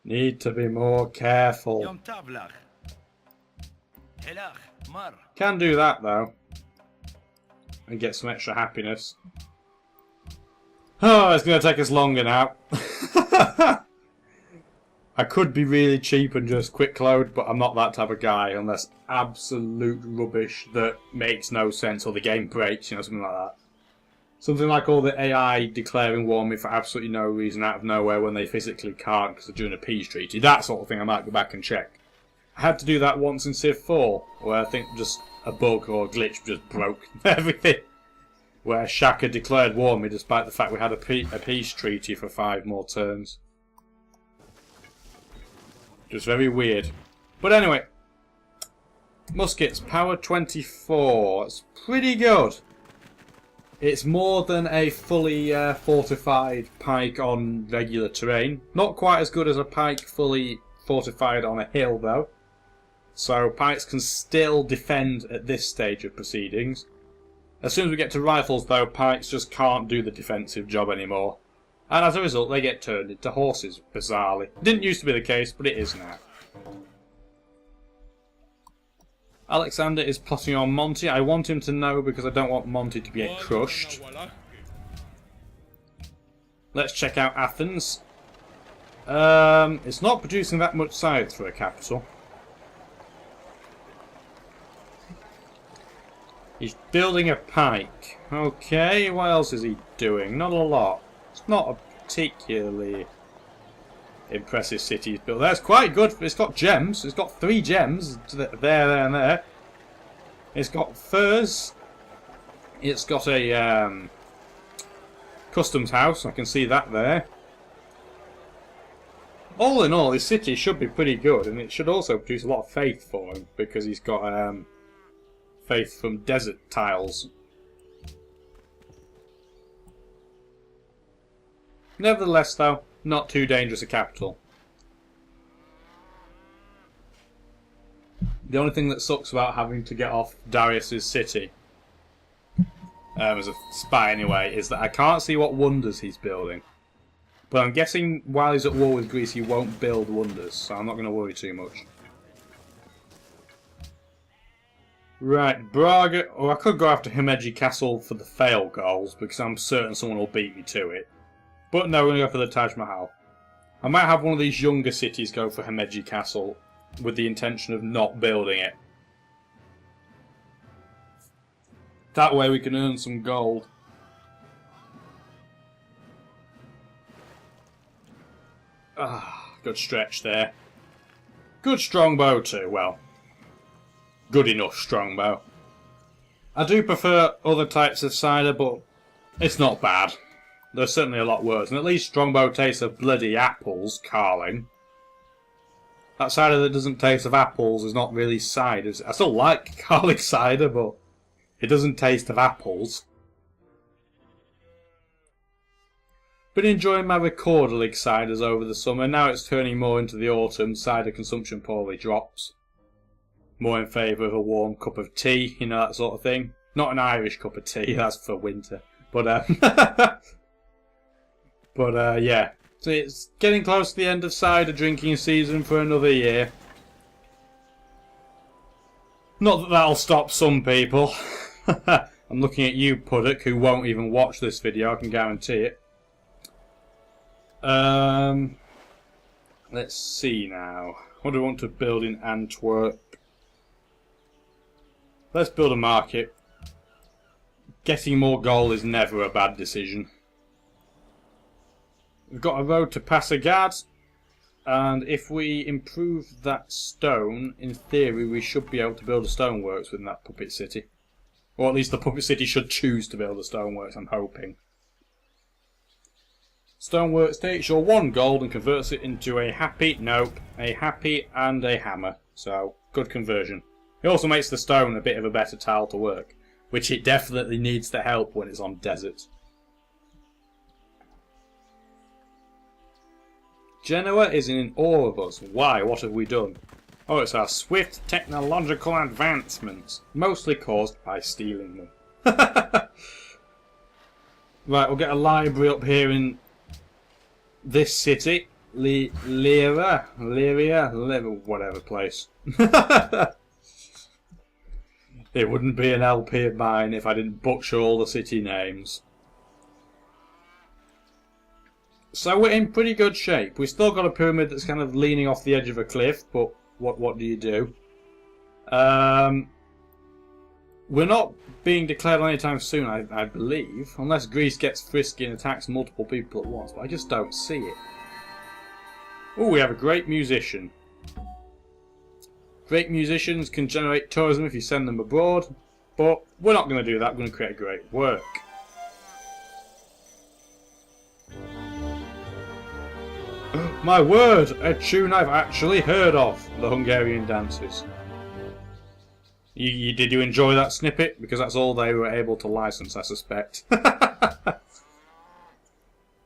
Need to be more careful. Can do that though. And get some extra happiness. Oh, it's going to take us longer now. I could be really cheap and just quick load, but I'm not that type of guy unless absolute rubbish that makes no sense or the game breaks, you know, something like that. Something like all the AI declaring war on me for absolutely no reason out of nowhere when they physically can't because they're doing a peace treaty. That sort of thing I might go back and check. I had to do that once in Civ 4, where I think just a bug or a glitch just broke everything. Where Shaka declared war on me despite the fact we had a peace treaty for 5 more turns. Just very weird. But anyway. Muskets, power 24. It's pretty good. It's more than a fully fortified pike on regular terrain. Not quite as good as a pike fully fortified on a hill though. So pikes can still defend at this stage of proceedings. As soon as we get to rifles though, pikes just can't do the defensive job anymore. And as a result they get turned into horses, bizarrely. Didn't used to be the case, but it is now. Alexander is plotting on Monty. I want him to know because I don't want Monty to get crushed. Let's check out Athens. It's not producing that much sides for a capital. He's building a pike. Okay, what else is he doing? Not a lot. It's not a particularly impressive city he's built. That's quite good. It's got gems. It's got 3 gems. There, and there. It's got furs. It's got a customs house. I can see that there. All in all, his city should be pretty good. And it should also produce a lot of faith for him. Because he's got faith from desert tiles. Nevertheless, though, not too dangerous a capital. The only thing that sucks about having to get off Darius's city, as a spy anyway, is that I can't see what wonders he's building. But I'm guessing while he's at war with Greece he won't build wonders, so I'm not going to worry too much. Right, Braga. Or I could go after Himeji Castle for the fail goals, because I'm certain someone will beat me to it. But no, we're going to go for the Taj Mahal. I might have one of these younger cities go for Himeji Castle with the intention of not building it. That way we can earn some gold. Ah, good stretch there. Good strongbow too, well. Good enough strongbow. I do prefer other types of cider, but it's not bad. There's certainly a lot worse, and at least strongbow tastes of bloody apples, Carling. That cider that doesn't taste of apples is not really cider. I still like Carling cider, but it doesn't taste of apples. Been enjoying my Recorderlig ciders over the summer. Now it's turning more into the autumn. Cider consumption probably drops. More in favour of a warm cup of tea, you know, that sort of thing. Not an Irish cup of tea, that's for winter. But, yeah. So it's getting close to the end of cider drinking season for another year. Not that that'll stop some people. I'm looking at you, Puddock, who won't even watch this video, I can guarantee it. Let's see now. What do I want to build in Antwerp? Let's build a market. Getting more gold is never a bad decision. We've got a road to Pasargad, and if we improve that stone, in theory we should be able to build a stoneworks within that puppet city. Or at least the puppet city should choose to build a stoneworks, I'm hoping. Stoneworks takes your 1 gold and converts it into a happy, nope, a happy and a hammer. So, good conversion. It also makes the stone a bit of a better tile to work, which it definitely needs to help when it's on desert. Genoa is in awe of us. Why? What have we done? Oh, it's our swift technological advancements, mostly caused by stealing them. Right, we'll get a library up here in this city. whatever place. It wouldn't be an LP of mine if I didn't butcher all the city names. So we're in pretty good shape. We've still got a pyramid that's kind of leaning off the edge of a cliff, but what do you do? We're not being declared anytime soon, I believe, unless Greece gets frisky and attacks multiple people at once, but I just don't see it. Oh, we have a great musician. Great musicians can generate tourism if you send them abroad, but we're not going to do that. We're going to create great work. My word! A tune I've actually heard of, the Hungarian dances. Did you enjoy that snippet? Because that's all they were able to license, I suspect.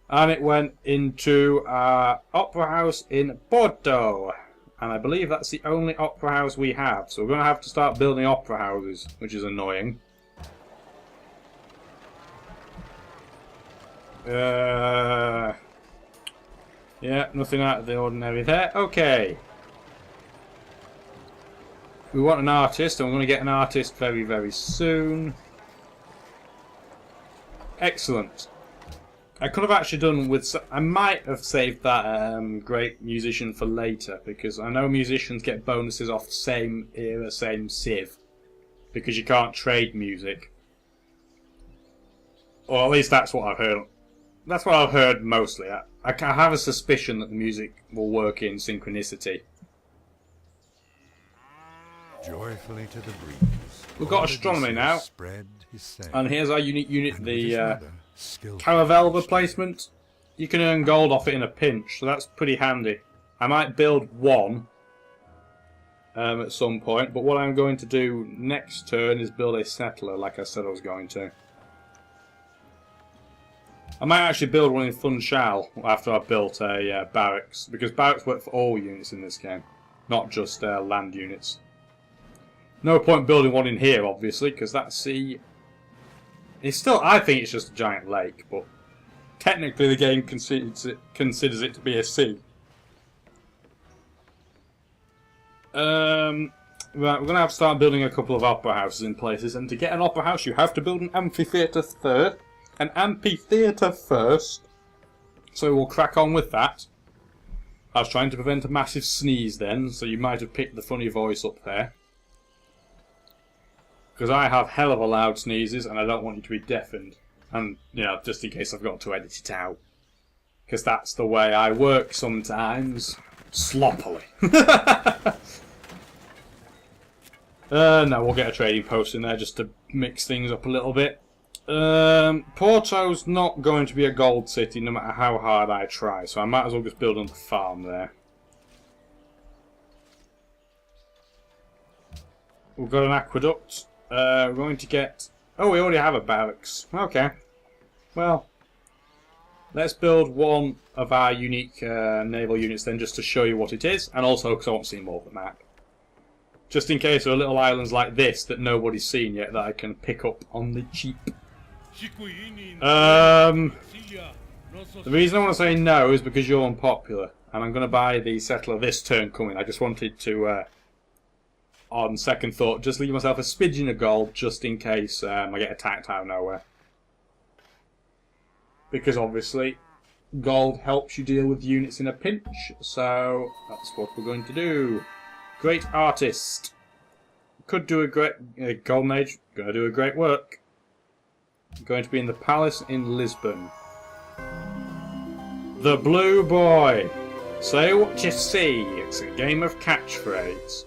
And it went into our opera house in Porto. And I believe that's the only opera house we have. So we're going to have to start building opera houses, which is annoying. Yeah, nothing out of the ordinary there. Okay. We want an artist, and we're going to get an artist very, very soon. Excellent. I could have actually done with... I might have saved that great musician for later, because I know musicians get bonuses off same era, same civ, because you can't trade music. Or at least that's what I've heard. That's what I've heard mostly. I have a suspicion that the music will work in synchronicity. Joyfully to the breeze. We've got astronomy now, and here's our unique unit, the caravel replacement. You can earn gold off it in a pinch, so that's pretty handy. I might build one at some point, but what I'm going to do next turn is build a settler, like I said I was going to. I might actually build one in Funchal after I've built a barracks, because barracks work for all units in this game, not just land units. No point building one in here, obviously, because that sea... It's still... I think it's just a giant lake, but technically the game considers it to be a sea. Right, we're going to have to start building a couple of opera houses in places, and to get an opera house you have to build an amphitheatre first. So we'll crack on with that. I was trying to prevent a massive sneeze then, so you might have picked the funny voice up there. Because I have hell of a loud sneezes and I don't want you to be deafened. And, you know, just in case I've got to edit it out. Because that's the way I work sometimes. Sloppily. No, we'll get a trading post in there just to mix things up a little bit. Porto's not going to be a gold city no matter how hard I try, so I might as well just build another farm there. We've got an aqueduct. We're going to get... Oh, we already have a barracks. Okay. Well, let's build one of our unique naval units then, just to show you what it is, and also because I want to see more of the map. Just in case there are little islands like this that nobody's seen yet that I can pick up on the cheap. The reason I want to say no is because you're unpopular, and I'm going to buy the settler this turn coming. I just wanted to... on second thought, just leave myself a smidgen of gold just in case I get attacked out of nowhere. Because obviously, gold helps you deal with units in a pinch, so that's what we're going to do. Great artist. Could do a great... Golden Age, gonna do a great work. Going to be in the palace in Lisbon. The Blue Boy. Say what you see, it's a game of catchphrase.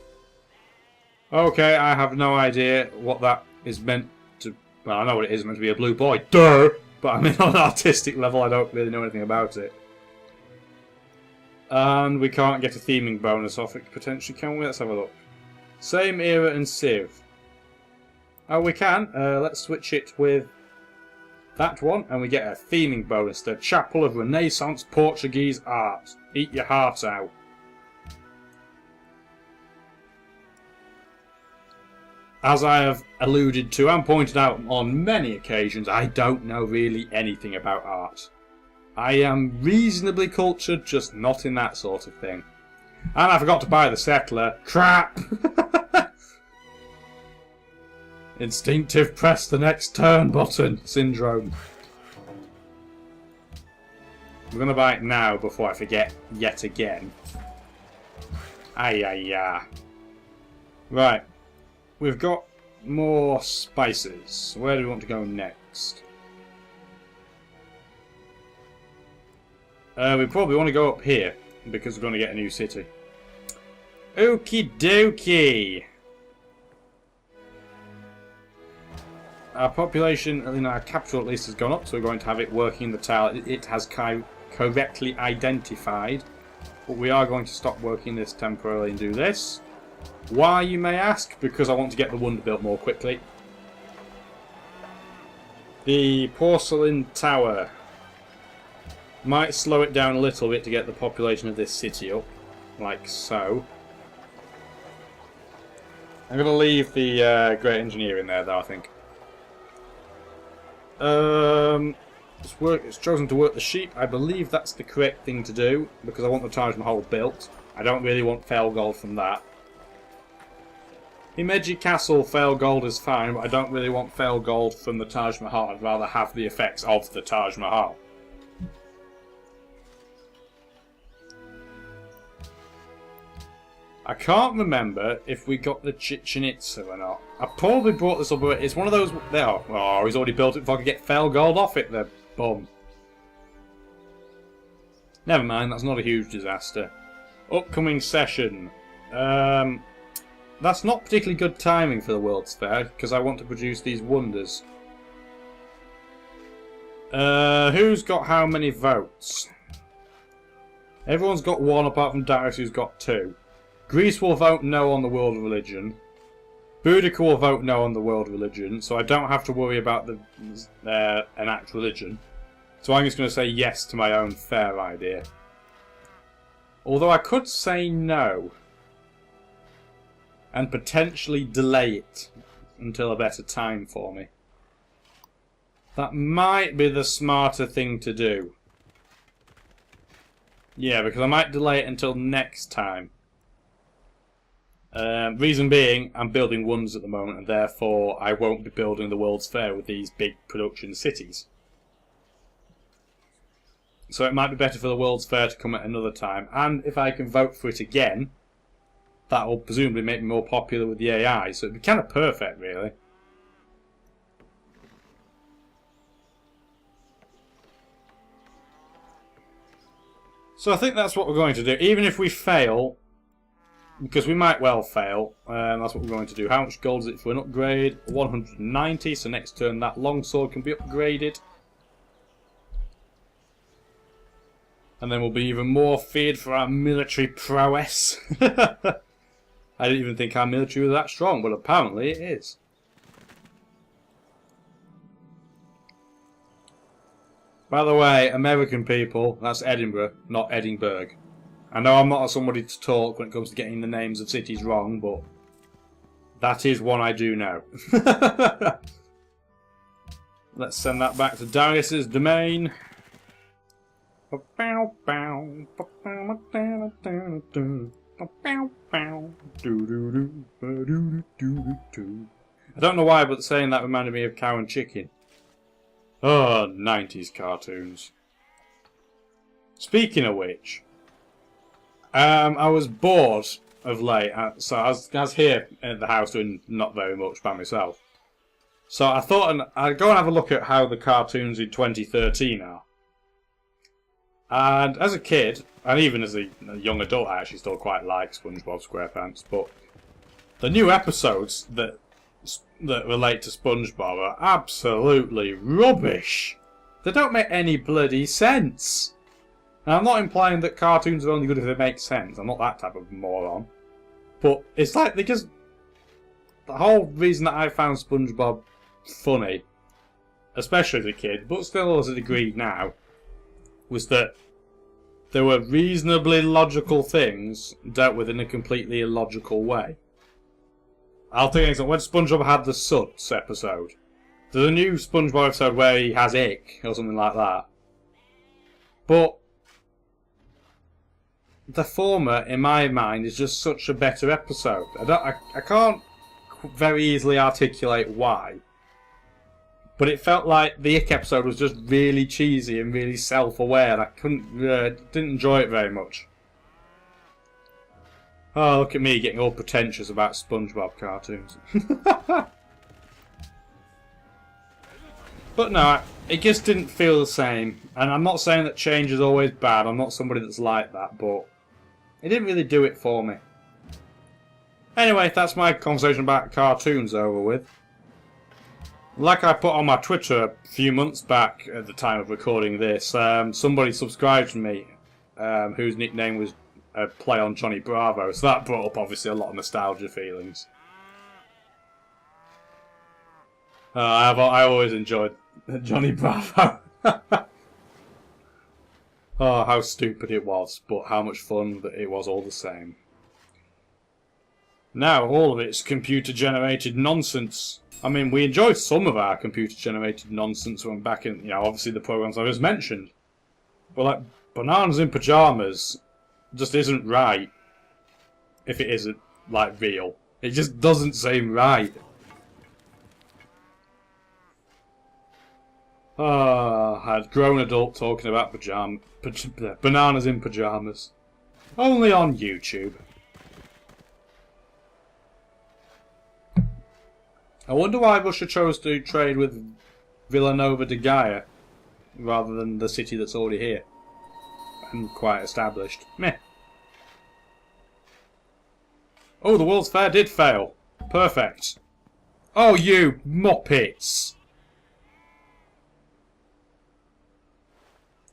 Okay, I have no idea what that is meant to... Well, I know what it is meant to be, a blue boy. Duh! But I mean, on an artistic level, I don't really know anything about it. And we can't get a theming bonus off it, potentially, can we? Let's have a look. Same era and Civ. Oh, we can. Let's switch it with that one, and we get a theming bonus. The Chapel of Renaissance Portuguese Art. Eat your heart out. As I have alluded to and pointed out on many occasions, I don't know really anything about art. I am reasonably cultured, just not in that sort of thing. And I forgot to buy the settler. Crap! Instinctive press the next turn button syndrome. I'm going to buy it now before I forget yet again. Right. We've got more spices. Where do we want to go next? We probably want to go up here because we're going to get a new city. Okie dokie. Our population in our capital at least has gone up, so we're going to have it working the tile it has correctly identified. But we are going to stop working this temporarily and do this. Why, you may ask? Because I want to get the wonder built more quickly. The porcelain tower might slow it down a little bit to get the population of this city up, like so. I'm going to leave the great engineer in there, though, I think. It's chosen to work the sheep. I believe that's the correct thing to do, because I want the Taj Mahal built. I don't really want fail gold from that. Himeji Castle fail gold is fine, but I don't really want fail gold from the Taj Mahal. I'd rather have the effects of the Taj Mahal. I can't remember if we got the Chichen Itza or not. I probably brought this up, but it's one of those... Oh, he's already built it before I could get fail gold off it, the bum. Never mind, that's not a huge disaster. Upcoming session. That's not particularly good timing for the World's Fair, because I want to produce these wonders. Who's got how many votes? Everyone's got one, apart from Darius, who's got 2. Greece will vote no on the world religion. Boudica will vote no on the world religion, so I don't have to worry about the enact religion. So I'm just going to say yes to my own fair idea. Although I could say no. And potentially delay it until a better time for me. That might be the smarter thing to do. Yeah, because I might delay it until next time. Reason being, I'm building wonders at the moment, and therefore I won't be building the World's Fair with these big production cities. So it might be better for the World's Fair to come at another time, and if I can vote for it again, that will presumably make me more popular with the AI, so it'd be kind of perfect, really. So I think that's what we're going to do. Even if we fail, because we might well fail, that's what we're going to do. How much gold is it for an upgrade? 190, so next turn that longsword can be upgraded. And then we'll be even more feared for our military prowess. I didn't even think our military was that strong, but apparently it is. By the way, American people, that's Edinburgh, not Edinburgh. I know I'm not somebody to talk when it comes to getting the names of cities wrong, but that is one I do know. Let's send that back to Darius's domain. I don't know why, but saying that reminded me of Cow and Chicken. Oh, 90s cartoons. Speaking of which, I was bored of late, so I was here at the house doing not very much by myself. So I thought I'd go and have a look at how the cartoons in 2013 are. And as a kid, and even as a young adult, I actually still quite like SpongeBob SquarePants, but the new episodes that relate to SpongeBob are absolutely rubbish. They don't make any bloody sense. Now, I'm not implying that cartoons are only good if they make sense. I'm not that type of moron. But it's like they just... The whole reason that I found SpongeBob funny, especially as a kid, but still as a degree now, was that there were reasonably logical things dealt with in a completely illogical way. I'll take an example. When SpongeBob had the Suds episode, there's a new SpongeBob episode where he has ick, or something like that. But the former, in my mind, is just such a better episode. I can't very easily articulate why. But it felt like the Ick episode was just really cheesy and really self-aware. I didn't enjoy it very much. Oh, look at me getting all pretentious about SpongeBob cartoons. But no, it just didn't feel the same. And I'm not saying that change is always bad. I'm not somebody that's like that, but it didn't really do it for me. Anyway, that's my conversation about cartoons over with. Like I put on my Twitter a few months back at the time of recording this, somebody subscribed to me whose nickname was a play on Johnny Bravo, so that brought up obviously a lot of nostalgia feelings. I always enjoyed Johnny Bravo. Oh, how stupid it was, but how much fun that it was all the same. Now, all of it's computer-generated nonsense. I mean, we enjoyed some of our computer-generated nonsense when back in, obviously the programs I just mentioned. But, like, Bananas in Pyjamas just isn't right if it isn't, like, real. It just doesn't seem right. I had grown adult talking about Bananas in Pyjamas. Only on YouTube. I wonder why Russia chose to trade with Villanova de Gaia rather than the city that's already here and quite established. Meh. Oh, the World's Fair did fail. Perfect. Oh, you muppets!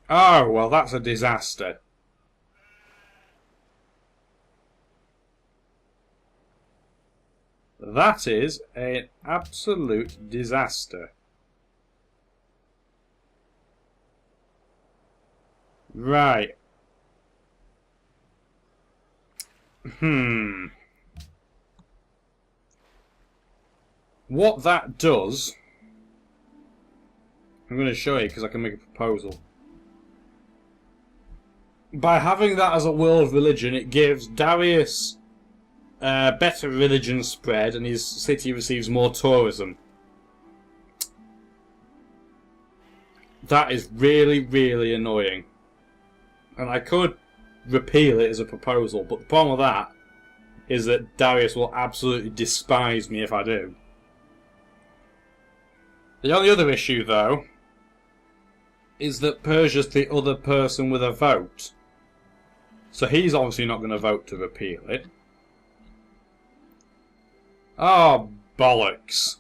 Oh, well, that's a disaster. That is an absolute disaster. Right. What that does, I'm going to show you because I can make a proposal. By having that as a world religion, it gives Darius better religion spread and his city receives more tourism. That is really, really annoying. And I could repeal it as a proposal, but the problem with that is that Darius will absolutely despise me if I do. The only other issue, though, is that Persia's the other person with a vote. So he's obviously not going to vote to repeal it. Oh, bollocks.